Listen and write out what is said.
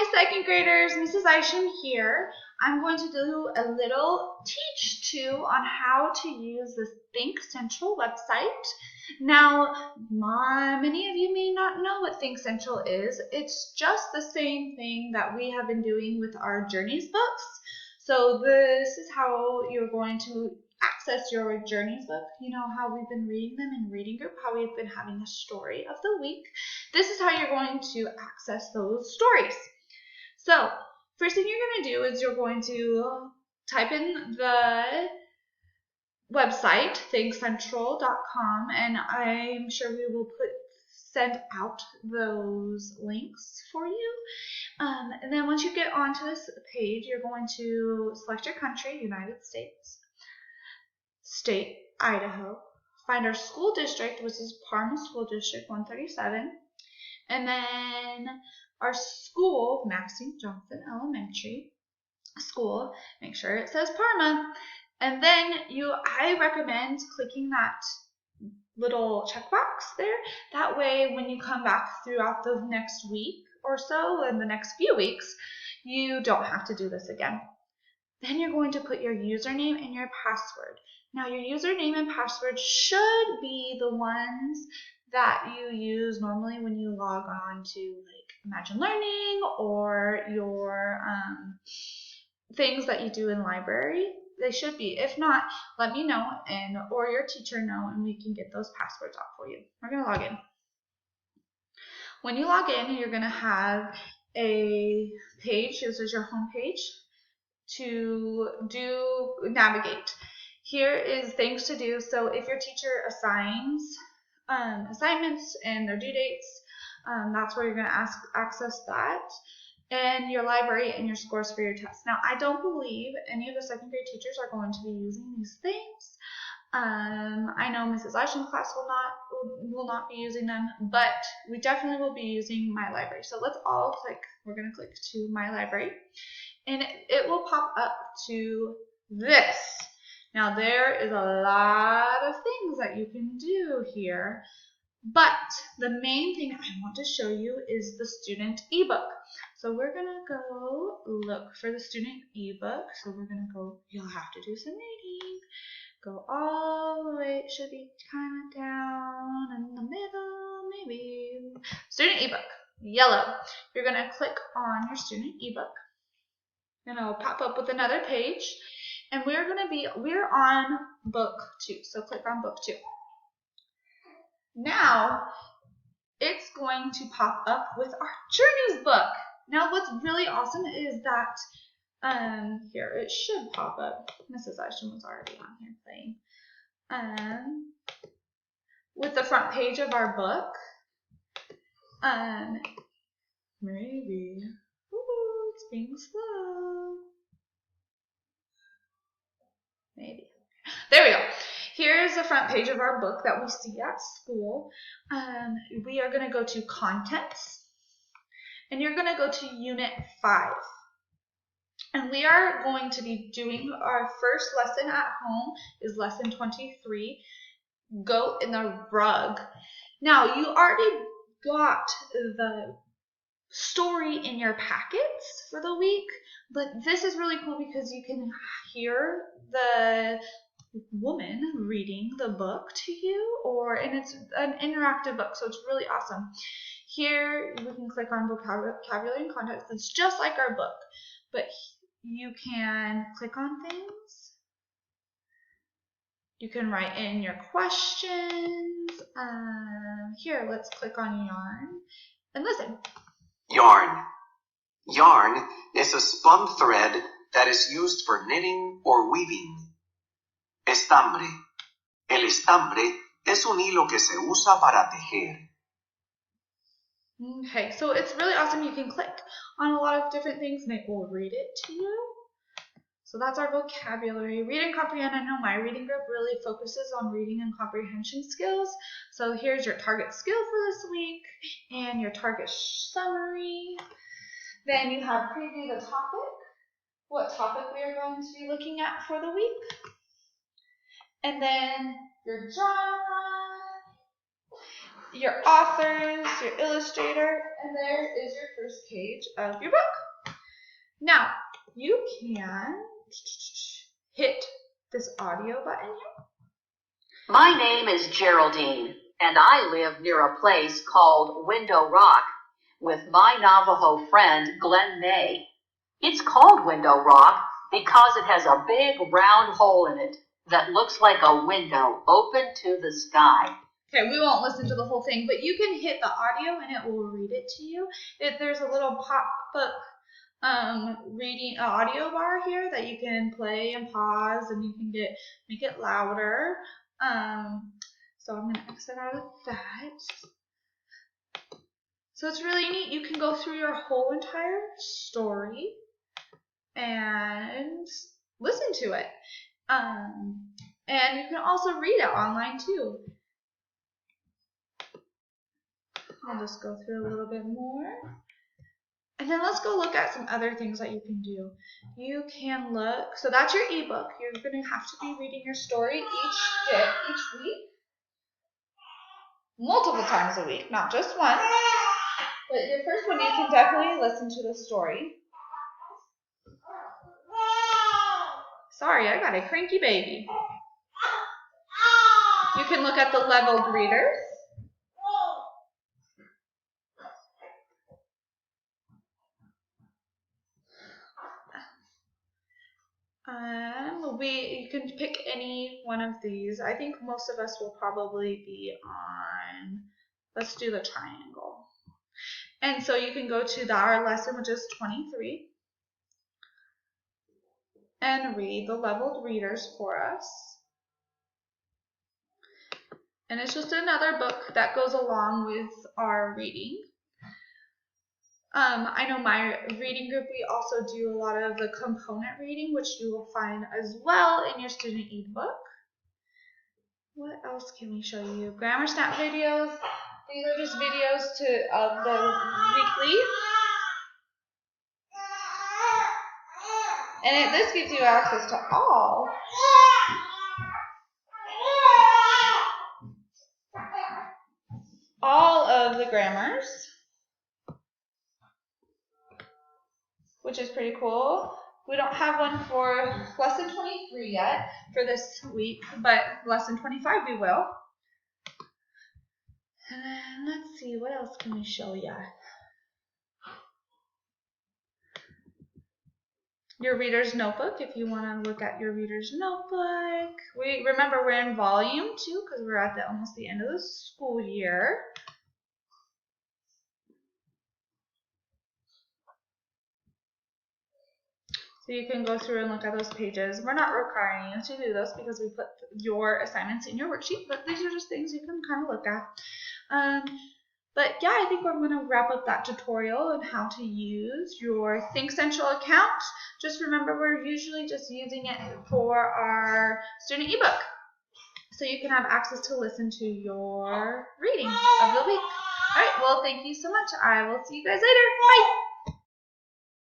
Hi, second graders. Mrs. Isham here. I'm going to do a little teach to on how to use the Think Central website. Now, many of you may not know what Think Central is. It's just the same thing that we have been doing with our Journeys books. So this is how you're going to access your Journeys book. You know how we've been reading them in reading group, how we've been having a story of the week. This is how you're going to access those stories. So first thing you're going to do is you're going to type in the website, thinkcentral.com, and I'm sure we will send out those links for you. And then once you get onto this page, you're going to select your country, United States, state, Idaho, find our school district, which is Parma School District 137, and then our school, Maxine Johnson Elementary School, make sure it says Parma. And then I recommend clicking that little checkbox there. That way, when you come back throughout the next week or so, in the next few weeks, you don't have to do this again. Then you're going to put your username and your password. Now, your username and password should be the ones that you use normally when you log on to like Imagine Learning or your things that you do in library. They should be. If not, let me know or your teacher know, and we can get those passwords out for you. We're going to log in. When you log in, you're going to have a page. This is your home page to navigate. Here is things to do. So if your teacher assigns assignments and their due dates, that's where you're going to access that, and your library and your scores for your tests. Now, I don't believe any of the second grade teachers are going to be using these things. I know Mrs. Isham's class will not be using them, but we definitely will be using My Library. So let's all click. We're going to click to My Library, and it will pop up to this. Now, there is a lot of things that you can do here, but the main thing I want to show you is the student ebook. So we're going to go look for the student ebook. So we're going to go, you'll have to do some reading. Go all the way, it should be kind of down in the middle, maybe. Student ebook, yellow. You're going to click on your student ebook, and it'll pop up with another page. And we're on book 2. So click on book 2. Now, it's going to pop up with our Journeys book. Now, what's really awesome is that here, it should pop up. Mrs. Isham was already on here playing. With the front page of our book. Maybe. Ooh, it's being slow. Maybe. There we go. Here's the front page of our book that we see at school. We are going to go to Contents, and you're going to go to Unit 5. And we are going to be doing our first lesson at home is lesson 23, Goat in the Rug. Now, you already got the story in your packets for the week, but this is really cool because you can hear the woman reading the book to you, and it's an interactive book, so it's really awesome. Here we can click on vocabulary and context. It's just like our book, but you can click on things. You can write in your questions. Here, let's click on yarn and listen. Yarn. Yarn is a spun thread that is used for knitting or weaving. Estambre. El estambre es un hilo que se usa para tejer. Okay, so it's really awesome. You can click on a lot of different things and it will read it to you. So that's our vocabulary. Read and comprehend. I know my reading group really focuses on reading and comprehension skills. So here's your target skill for this week and your target summary. Then you have preview the topic, what topic we are going to be looking at for the week. And then your genre. your authors, your illustrator, and there is your first page of your book. Now, you can hit this audio button here. My name is Geraldine, and I live near a place called Window Rock with my Navajo friend Glenn May. It's called Window Rock because it has a big round hole in it that looks like a window open to the sky. Okay, we won't listen to the whole thing, but you can hit the audio and it will read it to you. There's a little pop-up reading audio bar here that you can play and pause, and you can make it louder. So I'm gonna exit out of that. So it's really neat. You can go through your whole entire story and listen to it. And you can also read it online too. I'll just go through a little bit more. And then let's go look at some other things that you can do. You can look, so that's your ebook. You're going to have to be reading your story each week. Multiple times a week, not just once. But your first one, you can definitely listen to the story. Sorry, I got a cranky baby. You can look at the leveled readers. You can pick any one of these. I think most of us will probably be on, let's do the triangle. And so you can go to our lesson, which is 23, and read the leveled readers for us. And it's just another book that goes along with our reading. I know my reading group, we also do a lot of the component reading, which you will find as well in your student ebook. What else can we show you? Grammar Snap videos. These are just videos of the weekly. And this gives you access to all of the grammars, which is pretty cool. We don't have one for lesson 23 yet for this week, but lesson 25 we will. And then let's see, what else can we show you? Your reader's notebook, if you want to look at your reader's notebook. Remember we're in volume 2 because we're at almost the end of the school year. So you can go through and look at those pages. We're not requiring you to do those because we put your assignments in your worksheet, but these are just things you can kind of look at. But yeah, I think we're going to wrap up that tutorial on how to use your Think Central account. Just remember, we're usually just using it for our student ebook. So you can have access to listen to your reading of the week. All right, well, thank you so much. I will see you guys later. Bye.